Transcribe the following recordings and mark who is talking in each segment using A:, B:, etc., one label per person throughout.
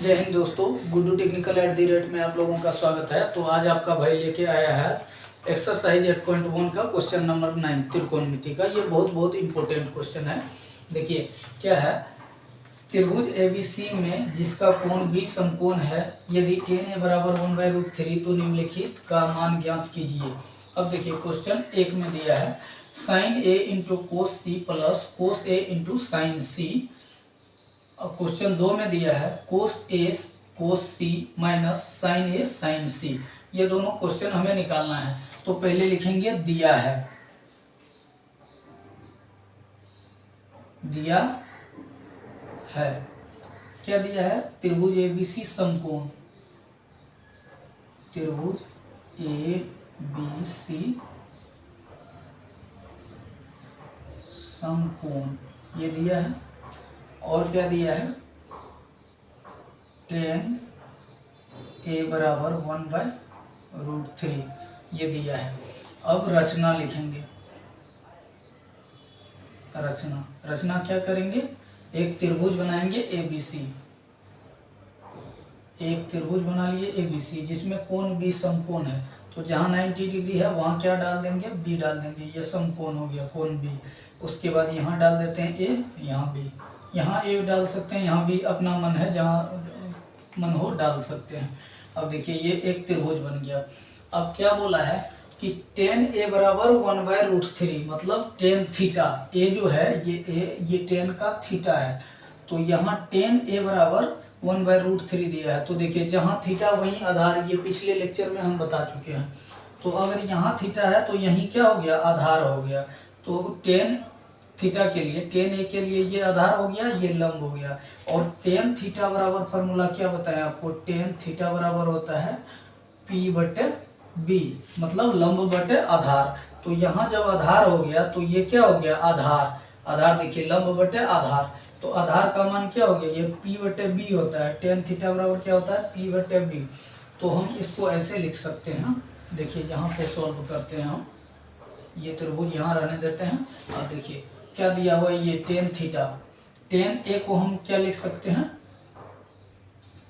A: जय हिंद दोस्तों, गुड्डू टेक्निकल @ में आप लोगों का स्वागत है। तो आज आपका भाई लेके आया है एक्सरसाइज 8.1 का क्वेश्चन नंबर 9 त्रिकोणमिति का। ये बहुत इंपॉर्टेंट क्वेश्चन है। देखिए क्या है, त्रिभुज ABC में जिसका कोण B समकोण है, यदि tan A बराबर 1/√3 तो निम्नलिखित का मान ज्ञात कीजिए। अब देखिए क्वेश्चन 1 में दिया है sin A into cos C plus cos A into sine C। अब क्वेश्चन 2 में दिया है cos A cos C minus sine A sine C। ये दोनों क्वेश्चन हमें निकालना है। तो पहले लिखेंगे दिया है क्या दिया है, त्रिभुज ABC समकोण, त्रिभुज ABC समकोण ये दिया है। और क्या दिया है, tan A बराबर 1/√3 ये दिया है। अब रचना लिखेंगे। रचना क्या करेंगे, एक त्रिभुज बनाएंगे ABC, एक त्रिभुज बना लिए ABC जिसमें कोण B समकोण है। तो जहाँ 90 डिग्री है वहाँ क्या डाल देंगे, B डाल देंगे। ये समकोण हो गया कोण B। उसके बाद यहाँ डाल देते हैं A, यहाँ B, यहाँ A डाल सकते हैं, यहाँ B अपना मन है, जहाँ मन हो डाल सकते हैं। अब देखिए ये एक त्रिभुज बन गया। अब क्या बोला है कि tan A बराबर 1/√3 मतलब tan थीटा। A जो है ये tan का थीटा है। तो यहाँ tan A बराबर 1/√3 दिया है। तो देखिए जहाँ थीटा वहीं आधार, ये पिछले लेक्चर में हम बता चुके हैं। तो अगर यहाँ थीटा है तो यहीं क्या हो गया, आधार हो गया। तो tan थीटा के लिए, tan A के लिए ये आधार हो गया, ये लंब हो गया। और tan थीटा बराबर फार्मूला क्या बताया आपको, tan थीटा बराबर होता है P/B मतलब लंब बटे आधार। तो यहाँ जब आधार हो गया तो ये क्या हो गया, आधार देखिए लंब बटे आधार। तो आधार का मान क्या हो गया, ये P/B होता है। tan थीटा बराबर क्या होता है, P/B। तो हम इसको ऐसे लिख सकते हैं। देखिए यहाँ पे सॉल्व करते हैं हम, ये त्रिभुज यहाँ रहने देते हैं। अब देखिए क्या दिया हुआ है, ये tan थीटा। tan A को हम क्या लिख सकते हैं,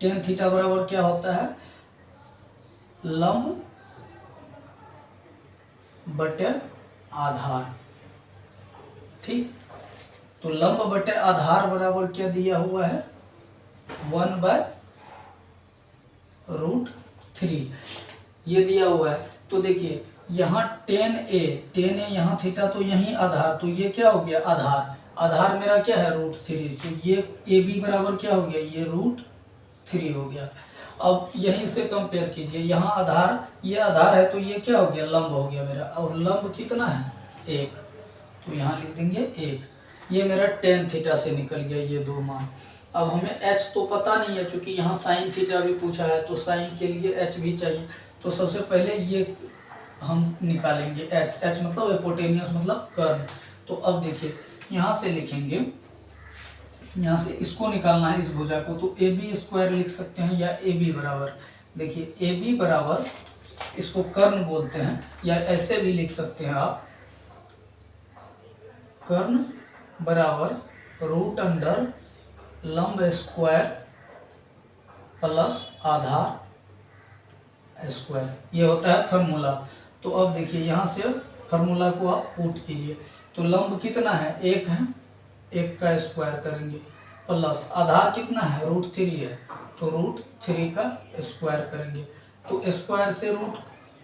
A: tan थीटा बराबर क्या होता है, लंब बटे आधार। ठीक, तो लंब बटे आधार बराबर क्या दिया हुआ है, 1/√3 ये दिया हुआ है। तो देखिए यहाँ tan A यहाँ थीटा, तो यहीं आधार, तो ये क्या हो गया, आधार मेरा क्या है, √3। तो ये AB बराबर क्या हो गया, ये √3 हो गया। अब यहीं से कंपेयर कीजिए, यहाँ आधार, ये आधार है, तो ये क्या हो गया, लंब हो गया मेरा। और लंब कितना है, 1, तो यहाँ लिख देंगे 1। ये मेरा tan थीटा से निकल गया ये दो मान। अब हमें h तो पता नहीं है, चूंकि यहाँ साइन थीटा भी पूछा है, तो साइन के लिए h भी चाहिए। तो सबसे पहले ये हम निकालेंगे h मतलब हिपोटेन्यूस मतलब कर्ण। तो अब देखिए यहाँ से लिखेंगे, यहाँ से इसको निकालना है इस भुजा को, तो AB² लिख सकते हैं, या AB बराबर, देखिए AB बराबर, इसको कर्ण बोलते हैं, या ऐसे भी लिख सकते हैं आप, कर्ण बराबर √अंडर लंब स्क्वायर प्लस आधार स्क्वायर, ये होता है फार्मूला। तो अब देखिए यहाँ से फार्मूला को आप पुट कीजिए। तो लंब कितना है, 1 है, 1 का स्क्वायर करेंगे, प्लस आधार कितना है, √3 है, तो √3 का स्क्वायर करेंगे। तो स्क्वायर से रूट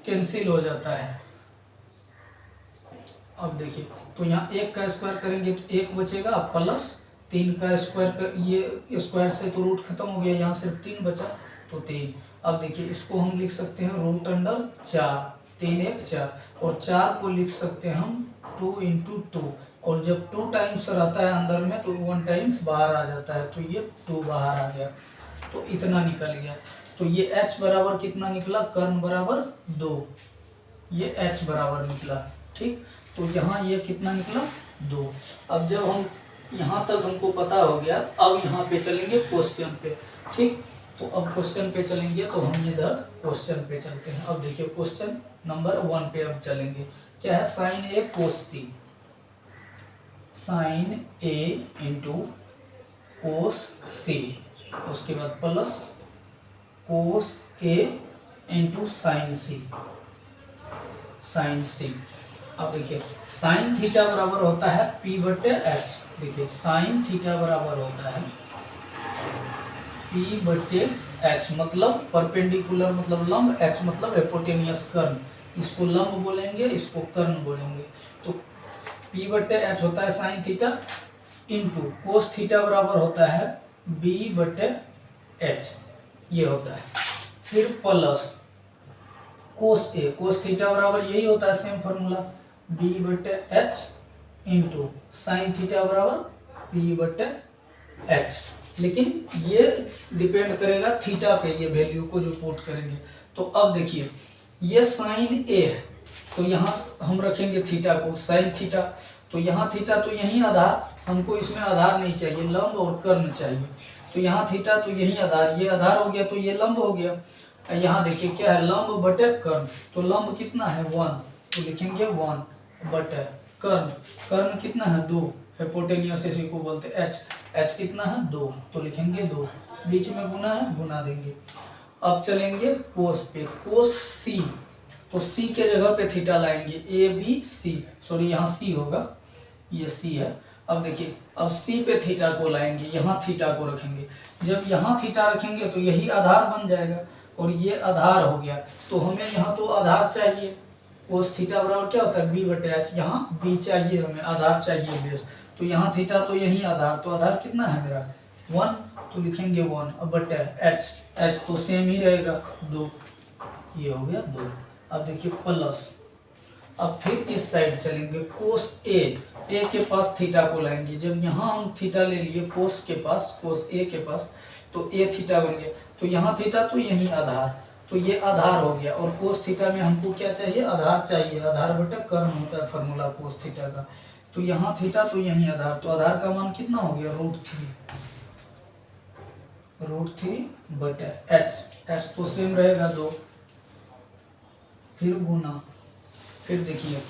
A: कैंसिल हो जाता है। अब देखिए तो यहाँ 1 का स्क्वायर करेंगे तो 1 बचेगा, प्लस 3 का स्क्वायर कर, ये स्क्वायर से तो रूट खत्म हो गया, यहाँ सिर्फ 3 बचा, तो 3। अब देखिए इसको हम लिख सकते हैं √4, 3 1 4, और 4 को लिख सकते हैं हम 2 × 2। और जब 2 टाइम्स रहता है अंदर में तो 1 टाइम्स बाहर आ जाता है, तो ये 2 बाहर आ गया, तो इतना निकल गया। तो ये h बराबर कितना निकला, कर्ण बराबर 2, ये h बराबर निकला। ठीक, तो यहाँ ये कितना निकला, 2। अब जब हम यहाँ तक हमको पता हो गया, अब यहाँ पे चलेंगे क्वेश्चन पे। ठीक, तो अब क्वेश्चन पे चलेंगे, तो हम इधर क्वेश्चन पे चलते हैं। अब देखिए क्वेश्चन नंबर 1 पे अब चलेंगे। क्या है, sin A cos C, sin A into cos C उसके बाद प्लस कोस ए इंटू साइन सी, साइन सी। अब देखिए साइन थीटा बराबर होता है P बटे एच। देखिए साइन थीटा बराबर होता है P बटे एच, मतलब परपेंडिकुलर मतलब लंब, एच मतलब एपोटेनियस कर्ण। इसको लंब बोलेंगे, इसको कर्ण बोलेंगे। तो P बटे एच होता है sine theta into cos theta बराबर होता है B बटे एच, ये होता है। फिर प्लस कोस ए, कोस थीटा बराबर यही होता है सेम फॉर्मूला B बटे एच इंटू साइन थीटा बराबर P बटे एच। लेकिन ये डिपेंड करेगा थीटा पे, ये वैल्यू को जो पुट करेंगे। तो अब देखिए ये साइन ए है, तो यहाँ हम रखेंगे थीटा को साइन थीटा, तो यहाँ थीटा तो यही आधार, हमको इसमें आधार नहीं चाहिए, लंब और कर्ण चाहिए। तो यहाँ थीटा तो यही आधार, ये आधार हो गया तो ये लंब हो गया। यहाँ देखिए क्या है, लंब बटे कर्ण, तो लंब कितना है 1, तो लिखेंगे 1 बटे कर्ण, कर्ण कितना है 2, हिपोटेनियस इसी को बोलते हैं एच, एच कितना है 2, तो लिखेंगे 2, बीच में गुना है गुना देंगे। अब चलेंगे कोस पे, कोस सी, तो सी के जगह पे थीटा लाएंगे ए बी सी, सॉरी यहाँ सी होगा, ये सी है। अब देखिए अब सी पे थीटा को लाएंगे, यहाँ थीटा को रखेंगे। जब यहाँ थीटा रखेंगे तो यही आधार बन जाएगा और ये आधार हो गया। तो हमें यहाँ तो आधार चाहिए, कोस थीटा बराबर क्या होता है B बटे एच, यहाँ B चाहिए, हमें आधार चाहिए बेस। तो यहाँ थीटा तो यही आधार, तो आधार कितना है मेरा 1, तो लिखेंगे 1 अब बटे एच, एच तो सेम ही रहेगा 2, ये हो गया 2। अब देखिए प्लस, अब फिर इस साइड चलेंगे, कोस ए, ए के पास थीटा को लाएंगे। जब यहाँ हम थीटा ले लिए कोस के पास, कोस ए के पास, तो ए थीटा बन गया। तो यहाँ थीटा तो यही आधार, तो ये आधार हो गया। और कोस थीटा में हमको क्या चाहिए, आधार चाहिए, आधार बटे कर्ण होता है फॉर्मूला कोस थीटा का। तो यहाँ थीटा तो यही आधार, तो आधार का मान कितना हो गया √3 बटे एच, एच तो सेम रहेगा 2, फिर गुना, फिर देखिए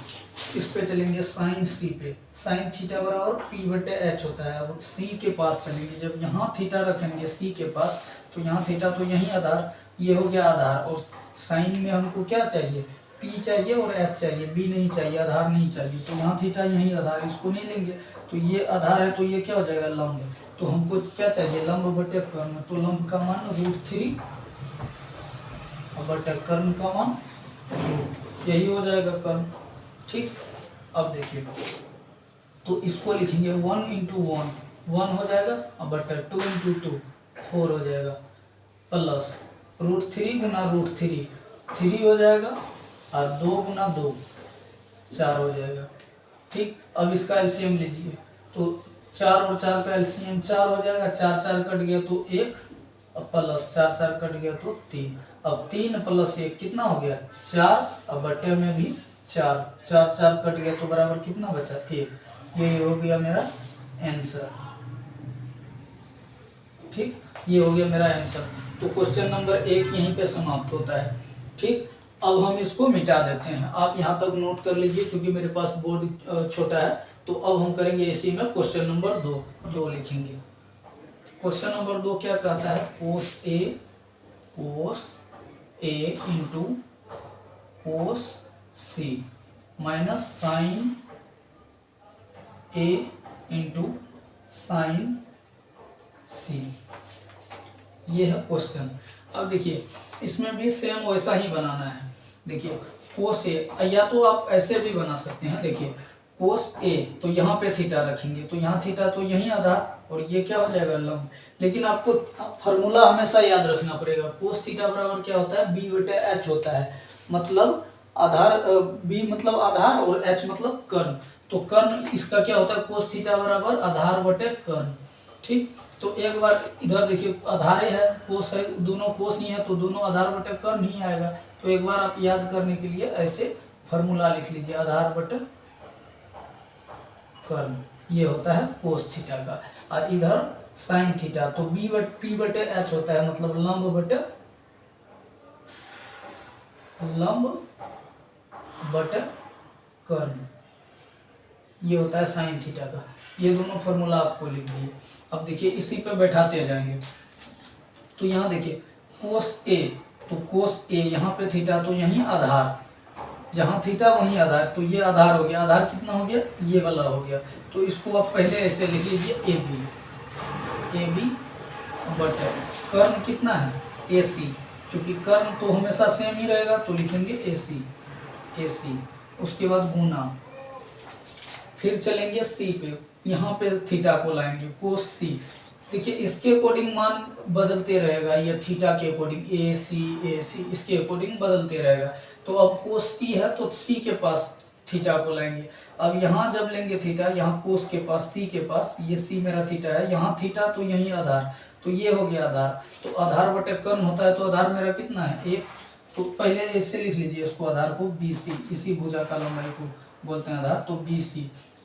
A: इस पे चलेंगे साइन सी पे, साइन थीटा बराबर P बटे एच होता है। अब सी के पास चलेंगे, जब यहाँ थीटा रखेंगे सी के पास, तो यहाँ थीटा तो यही आधार, ये हो गया आधार। और साइन में हमको क्या चाहिए, P चाहिए और एच चाहिए, B नहीं चाहिए, आधार नहीं चाहिए। तो यहाँ थीटा यही आधार, इसको नहीं लेंगे, तो ये आधार है तो ये क्या हो जाएगा लंब। तो हमको क्या चाहिए लंब बटे कर्ण, तो लंब का मान √3 बटे कर्ण का मान 2, यही हो जाएगा कर्ण। ठीक, अब देखिए तो इसको लिखेंगे 1 इंटू 1 हो जाएगा, अब बटे 2 इंटू 2 4 हो जाएगा, प्लस √3 गुना √3 3 हो जाएगा, और 2 गुना 2 4 हो जाएगा। ठीक, अब इसका एलसीएम लीजिए, तो 4 और 4 का एलसीएम 4 हो जाएगा, 4 4 कट गया तो 1, अब प्लस 4 4 कट गया तो 3, अब 3 प्लस 1 कितना हो गया 4, अब बटे में भी 4, 4 4 कट गया तो बराबर कितना बचा 1, ये हो गया मेरा आंसर। ठीक, ये हो गया मेरा आंसर। तो क्वेश्चन नंबर 1 यहीं पे समाप्त होता है। ठीक, अब हम इसको मिटा देते हैं, आप यहाँ तक नोट कर लीजिए, क्योंकि मेरे पास बोर्ड छोटा है। तो अब हम करेंगे इसी में क्वेश्चन नंबर 2 लिखेंगे। क्वेश्चन नंबर 2 क्या कहता है, कोस ए इंटू कोस सी माइनस साइन ए इंटू साइन सी, ये है क्वेश्चन। अब देखिए इसमें भी सेम वैसा ही बनाना है। देखिए कोस ए, या तो आप ऐसे भी बना सकते हैं। देखिए कोस ए, तो यहाँ पे थीटा रखेंगे, तो यहाँ थीटा तो यही आधार, और ये क्या हो जाएगा लंब। लेकिन आपको फॉर्मूला हमेशा याद रखना पड़ेगा, कोस थीटा बराबर क्या होता है B बटे एच होता है, मतलब आधार, B मतलब आधार और H मतलब कर्ण। तो कर्ण इसका क्या होता है, कोस थीटा बराबर आधार बटे कर्ण। ठीक, तो एक बार इधर देखिए आधार है, कोस है, दोनों कोस ही है, तो दोनों आधार बटे कर्ण ही आएगा। तो एक बार आप याद करने के लिए ऐसे फॉर्मूला लिख लीजिए, आधार बटे कर्ण, ये होता है कोस थीटा का। और इधर साइन थीटा, तो P बटे एच होता है, मतलब लंब बटे कर्ण, ये होता है साइन थीटा का। ये दोनों फॉर्मूला आपको लिख दिए। अब देखिए इसी पे बैठाते जाएंगे। तो यहाँ देखिए कोस ए, तो कोस ए यहाँ पे थीटा तो यहीं आधार, जहाँ थीटा वहीं आधार, तो ये आधार हो गया। आधार कितना हो गया, ये वाला हो गया। तो इसको आप पहले ऐसे लिख लीजिए ए बी बट कर्ण कितना है ए सी, चूंकि कर्ण तो हमेशा सेम ही रहेगा तो लिखेंगे ए सी। उसके बाद गुना, फिर चलेंगे सी पे, यहाँ पे थीटा को लाएंगे कोस सी। देखिए इसके अकॉर्डिंग मान बदलते रहेगा, ये थीटा के अकॉर्डिंग ए सी इसके अकॉर्डिंग बदलते रहेगा। तो अब कोस सी है तो सी के पास थीटा को लाएंगे। अब यहाँ जब लेंगे थीटा, यहाँ कोस के पास सी के पास, ये सी मेरा थीटा है, यहाँ थीटा तो यहीं आधार, तो ये हो गया आधार। तो आधार बटे कर्ण होता है, तो आधार मेरा कितना है 1। तो पहले ऐसे लिख लीजिए इसको, आधार को BC, इसी भुजा का लंबाई को बोलते हैं आधार, तो BC।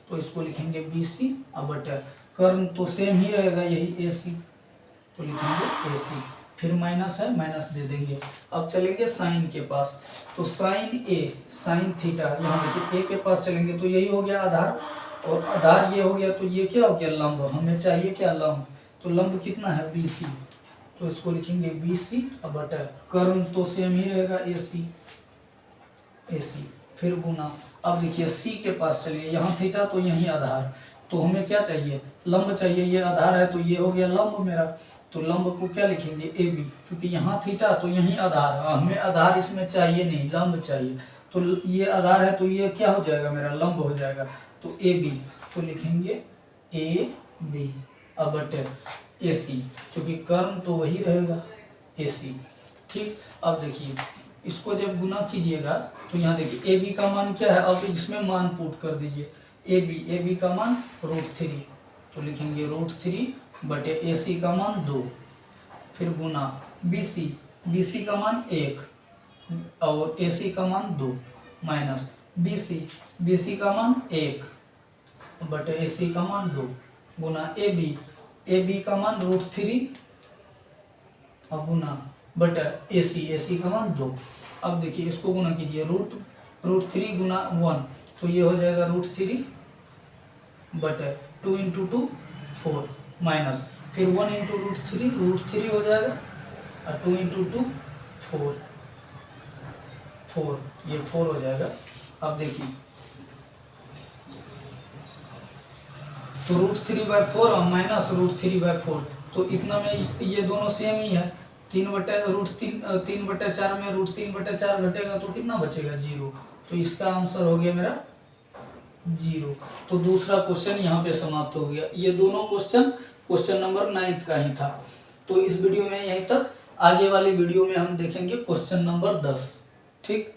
A: तो इसको लिखेंगे BC अब बटे कर्ण तो सेम ही रहेगा यही AC, तो लिखेंगे AC। फिर माइनस है, माइनस दे देंगे। अब चलेंगे साइन के पास, तो साइन A साइन थीटा, यहाँ देखिए A के पास चलेंगे तो यही हो गया आधार, और आधार ये हो गया, तो ये क्या हो गया लंब, हमें चाहिए क्या लंब, तो लंब कितना है BC, तो इसको लिखेंगे BC अब बटा कर्ण तो सेम ही रहेगा AC। फिर गुना, अब देखिए C के पास चलिए, यहाँ थीटा तो यही आधार, तो हमें क्या चाहिए लंब चाहिए, ये आधार है तो ये हो गया लंब मेरा, तो लंब को क्या लिखेंगे AB, क्योंकि यहाँ थीटा तो यही आधार, हमें आधार इसमें चाहिए नहीं, लंब चाहिए, तो ये आधार है तो ये क्या हो जाएगा मेरा लंब हो जाएगा, तो AB, तो लिखेंगे AB अब बटे AC, क्योंकि कर्ण तो वही रहेगा AC। ठीक, अब देखिए इसको जब गुना कीजिएगा तो यहाँ देखिए AB का मान क्या है, अब इसमें मान पुट कर दीजिए, AB का मान √3, तो लिखेंगे √3 बटे AC का मान 2। फिर गुना BC का मान 1 और AC का मान 2, माइनस BC का मान 1 बटे AC का मान 2, गुना AB का मान √3 और गुना बटा AC का मान 2। अब देखिए इसको गुना कीजिए, √3 गुना 1, तो ये हो जाएगा √3 बटे 2 × 2 4, माइनस फिर 1 × √3 हो जाएगा, और 2 × 2 4, ये 4 हो जाएगा। अब देखिए तो √3/4 और माइनस √3/4, तो इतना में ये दोनों सेम ही है, 3/4 में √3/4 घटेगा तो कितना बचेगा 0, तो इसका आंसर हो गया मेरा 0। तो दूसरा क्वेश्चन यहाँ पे समाप्त हो गया। ये दोनों क्वेश्चन नंबर 9 का ही था। तो इस वीडियो में यहीं तक, आगे वाली वीडियो में हम देखेंगे क्वेश्चन नंबर 10। ठीक।